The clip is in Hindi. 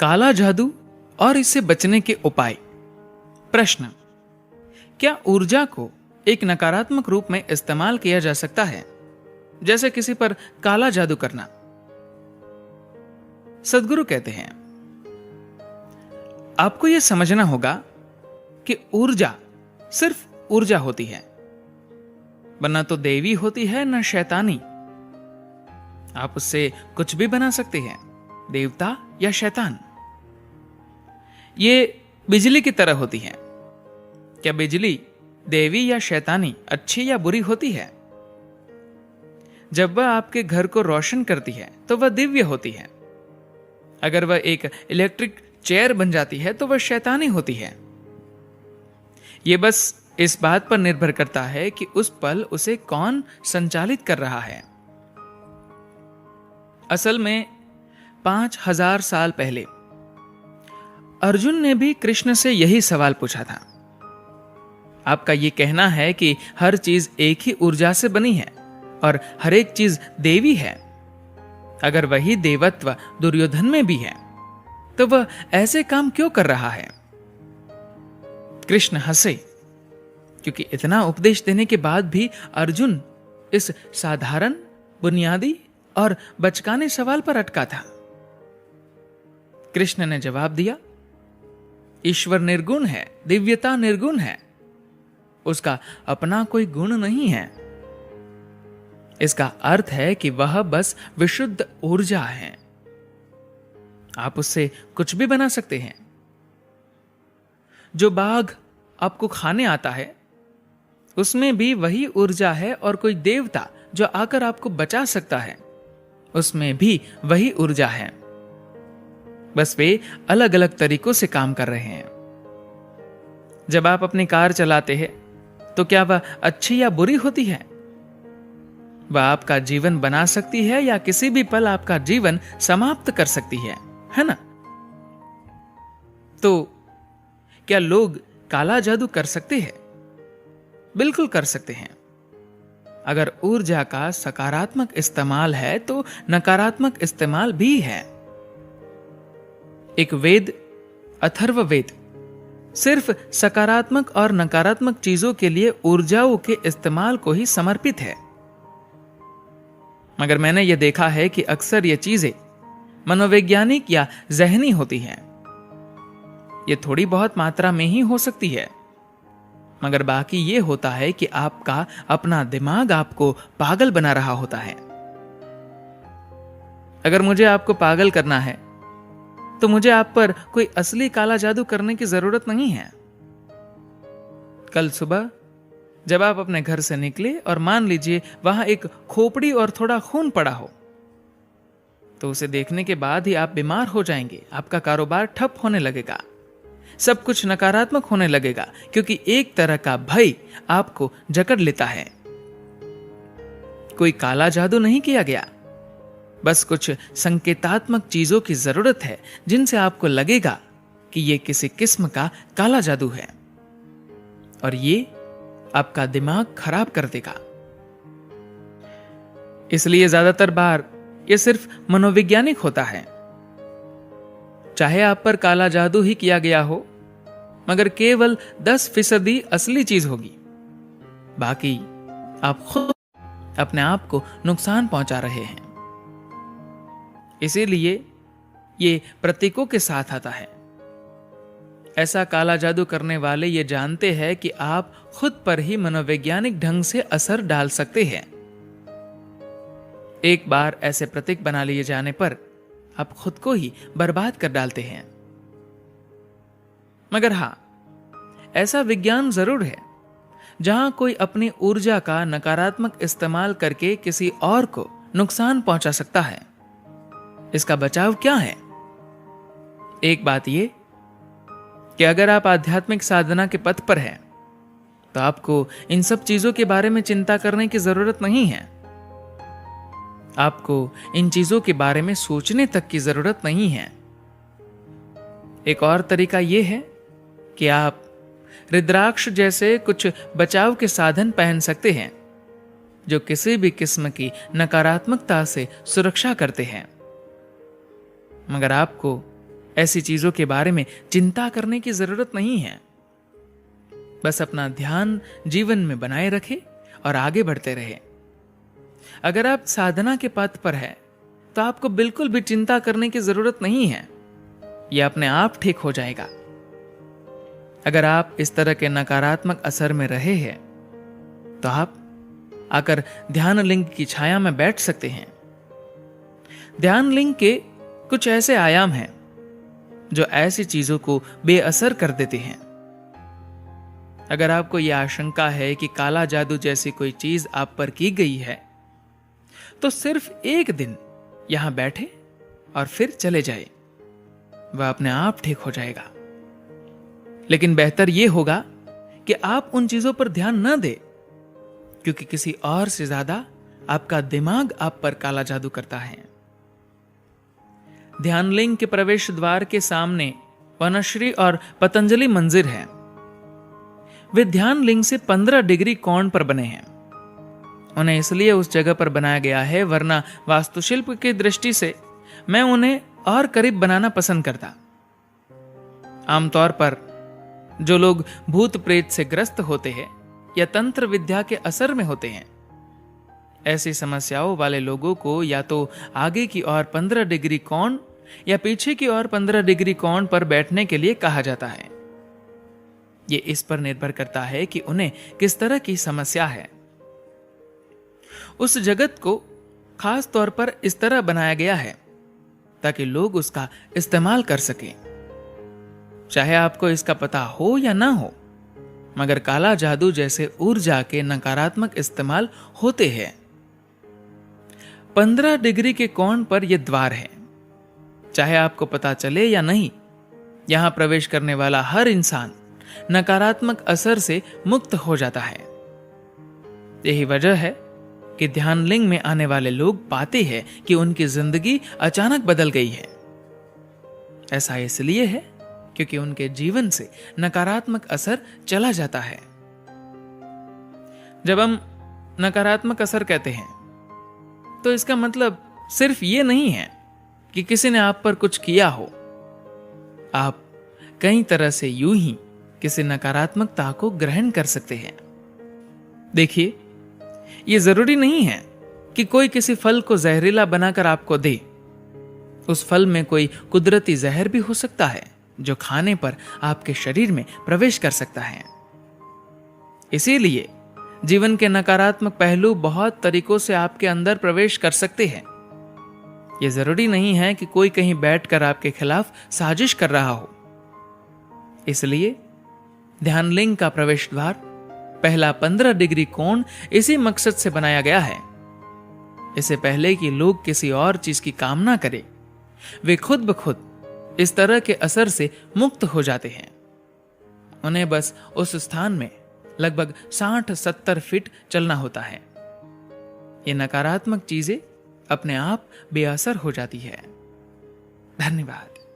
काला जादू और इससे बचने के उपाय। प्रश्न, क्या ऊर्जा को एक नकारात्मक रूप में इस्तेमाल किया जा सकता है, जैसे किसी पर काला जादू करना? सद्गुरु कहते हैं, आपको यह समझना होगा कि ऊर्जा सिर्फ ऊर्जा होती है, वरना तो देवी होती है न शैतानी। आप उससे कुछ भी बना सकते हैं, देवता या शैतान। ये बिजली की तरह होती है। क्या बिजली देवी या शैतानी, अच्छी या बुरी होती है? जब वह आपके घर को रोशन करती है तो वह दिव्य होती है। अगर वह एक इलेक्ट्रिक चेयर बन जाती है तो वह शैतानी होती है। यह बस इस बात पर निर्भर करता है कि उस पल उसे कौन संचालित कर रहा है। असल में 5000 साल पहले अर्जुन ने भी कृष्ण से यही सवाल पूछा था। आपका यह कहना है कि हर चीज एक ही ऊर्जा से बनी है और हर एक चीज देवी है। अगर वही देवत्व दुर्योधन में भी है तो वह ऐसे काम क्यों कर रहा है? कृष्ण हंसे, क्योंकि इतना उपदेश देने के बाद भी अर्जुन इस साधारण, बुनियादी और बचकाने सवाल पर अटका था। कृष्ण ने जवाब दिया, ईश्वर निर्गुण है, दिव्यता निर्गुण है, उसका अपना कोई गुण नहीं है। इसका अर्थ है कि वह बस विशुद्ध ऊर्जा है। आप उससे कुछ भी बना सकते हैं। जो बाघ आपको खाने आता है, उसमें भी वही ऊर्जा है, और कोई देवता जो आकर आपको बचा सकता है, उसमें भी वही ऊर्जा है। बस वे अलग अलग तरीकों से काम कर रहे हैं। जब आप अपनी कार चलाते हैं तो क्या वह अच्छी या बुरी होती है? वह आपका जीवन बना सकती है या किसी भी पल आपका जीवन समाप्त कर सकती है ना? तो क्या लोग काला जादू कर सकते हैं? बिल्कुल कर सकते हैं। अगर ऊर्जा का सकारात्मक इस्तेमाल है तो नकारात्मक इस्तेमाल भी है। एक वेद, अथर्ववेद, सिर्फ सकारात्मक और नकारात्मक चीजों के लिए ऊर्जाओं के इस्तेमाल को ही समर्पित है। मगर मैंने यह देखा है कि अक्सर ये चीजें मनोवैज्ञानिक या ज़हनी होती हैं। ये थोड़ी बहुत मात्रा में ही हो सकती है, मगर बाकी ये होता है कि आपका अपना दिमाग आपको पागल बना रहा होता है। अगर मुझे आपको पागल करना है तो मुझे आप पर कोई असली काला जादू करने की जरूरत नहीं है। कल सुबह जब आप अपने घर से निकले और मान लीजिए वहां एक खोपड़ी और थोड़ा खून पड़ा हो, तो उसे देखने के बाद ही आप बीमार हो जाएंगे। आपका कारोबार ठप होने लगेगा, सब कुछ नकारात्मक होने लगेगा, क्योंकि एक तरह का भय आपको जकड़ लेता है। कोई काला जादू नहीं किया गया, बस कुछ संकेतात्मक चीजों की जरूरत है जिनसे आपको लगेगा कि यह किसी किस्म का काला जादू है, और ये आपका दिमाग खराब कर देगा। इसलिए ज्यादातर बार यह सिर्फ मनोवैज्ञानिक होता है। चाहे आप पर काला जादू ही किया गया हो, मगर केवल 10% असली चीज होगी। बाकी आप खुद अपने आप को नुकसान पहुंचा रहे हैं। इसीलिए ये प्रतीकों के साथ आता है। ऐसा काला जादू करने वाले ये जानते हैं कि आप खुद पर ही मनोवैज्ञानिक ढंग से असर डाल सकते हैं। एक बार ऐसे प्रतीक बना लिए जाने पर आप खुद को ही बर्बाद कर डालते हैं। मगर हां, ऐसा विज्ञान जरूर है जहां कोई अपनी ऊर्जा का नकारात्मक इस्तेमाल करके किसी और को नुकसान पहुंचा सकता है। इसका बचाव क्या है? एक बात यह कि अगर आप आध्यात्मिक साधना के पथ पर हैं, तो आपको इन सब चीजों के बारे में चिंता करने की जरूरत नहीं है। आपको इन चीजों के बारे में सोचने तक की जरूरत नहीं है। एक और तरीका यह है कि आप रुद्राक्ष जैसे कुछ बचाव के साधन पहन सकते हैं, जो किसी भी किस्म की नकारात्मकता से सुरक्षा करते हैं। मगर आपको ऐसी चीजों के बारे में चिंता करने की जरूरत नहीं है। बस अपना ध्यान जीवन में बनाए रखें और आगे बढ़ते रहे। अगर आप साधना के पथ पर हैं, तो आपको बिल्कुल भी चिंता करने की जरूरत नहीं है। यह अपने आप ठीक हो जाएगा। अगर आप इस तरह के नकारात्मक असर में रहे हैं, तो आप आकर ध्यान लिंग की छाया में बैठ सकते हैं। ध्यान लिंग के कुछ ऐसे आयाम हैं जो ऐसी चीजों को बेअसर कर देते हैं। अगर आपको यह आशंका है कि काला जादू जैसी कोई चीज आप पर की गई है, तो सिर्फ एक दिन यहां बैठे और फिर चले जाए, वह अपने आप ठीक हो जाएगा। लेकिन बेहतर यह होगा कि आप उन चीजों पर ध्यान न दें, क्योंकि किसी और से ज्यादा आपका दिमाग आप पर काला जादू करता है। ध्यान लिंग के प्रवेश द्वार के सामने वनश्री और पतंजलि मंदिर है। वे ध्यान लिंग से 15 डिग्री कोण पर बने हैं। उन्हें इसलिए उस जगह पर बनाया गया है, वरना वास्तुशिल्प की दृष्टि से मैं उन्हें और करीब बनाना पसंद करता। आमतौर पर जो लोग भूत प्रेत से ग्रस्त होते हैं या तंत्र विद्या के असर में होते हैं, ऐसी समस्याओं वाले लोगों को या तो आगे की ओर 15 डिग्री कोण या पीछे की ओर 15 डिग्री कोण पर बैठने के लिए कहा जाता है। यह इस पर निर्भर करता है कि उन्हें किस तरह की समस्या है। उस जगत को खास तौर पर इस तरह बनाया गया है ताकि लोग उसका इस्तेमाल कर सकें। चाहे आपको इसका पता हो या ना हो, मगर काला जादू जैसे ऊर्जा के नकारात्मक इस्तेमाल होते हैं। 15 डिग्री के कोण पर यह द्वार है। चाहे आपको पता चले या नहीं, यहां प्रवेश करने वाला हर इंसान नकारात्मक असर से मुक्त हो जाता है। यही वजह है कि ध्यान लिंग में आने वाले लोग पाते हैं कि उनकी जिंदगी अचानक बदल गई है। ऐसा इसलिए है क्योंकि उनके जीवन से नकारात्मक असर चला जाता है। जब हम नकारात्मक असर कहते हैं, तो इसका मतलब सिर्फ ये नहीं है कि किसी ने आप पर कुछ किया हो। आप कई तरह से यूं ही किसी नकारात्मकता को ग्रहण कर सकते हैं। देखिए, यह जरूरी नहीं है कि कोई किसी फल को जहरीला बनाकर आपको दे। उस फल में कोई कुदरती जहर भी हो सकता है जो खाने पर आपके शरीर में प्रवेश कर सकता है। इसीलिए जीवन के नकारात्मक पहलू बहुत तरीकों से आपके अंदर प्रवेश कर सकते हैं। यह जरूरी नहीं है कि कोई कहीं बैठकर आपके खिलाफ साजिश कर रहा हो। इसलिए ध्यान लिंग का प्रवेश द्वार पहला 15 डिग्री कोण इसी मकसद से बनाया गया है। इससे पहले कि लोग किसी और चीज की कामना करें, वे खुद ब खुद इस तरह के असर से मुक्त हो जाते हैं। उन्हें बस उस स्थान में लगभग 60-70 फीट चलना होता है। ये नकारात्मक चीजें अपने आप बेअसर हो जाती है। धन्यवाद।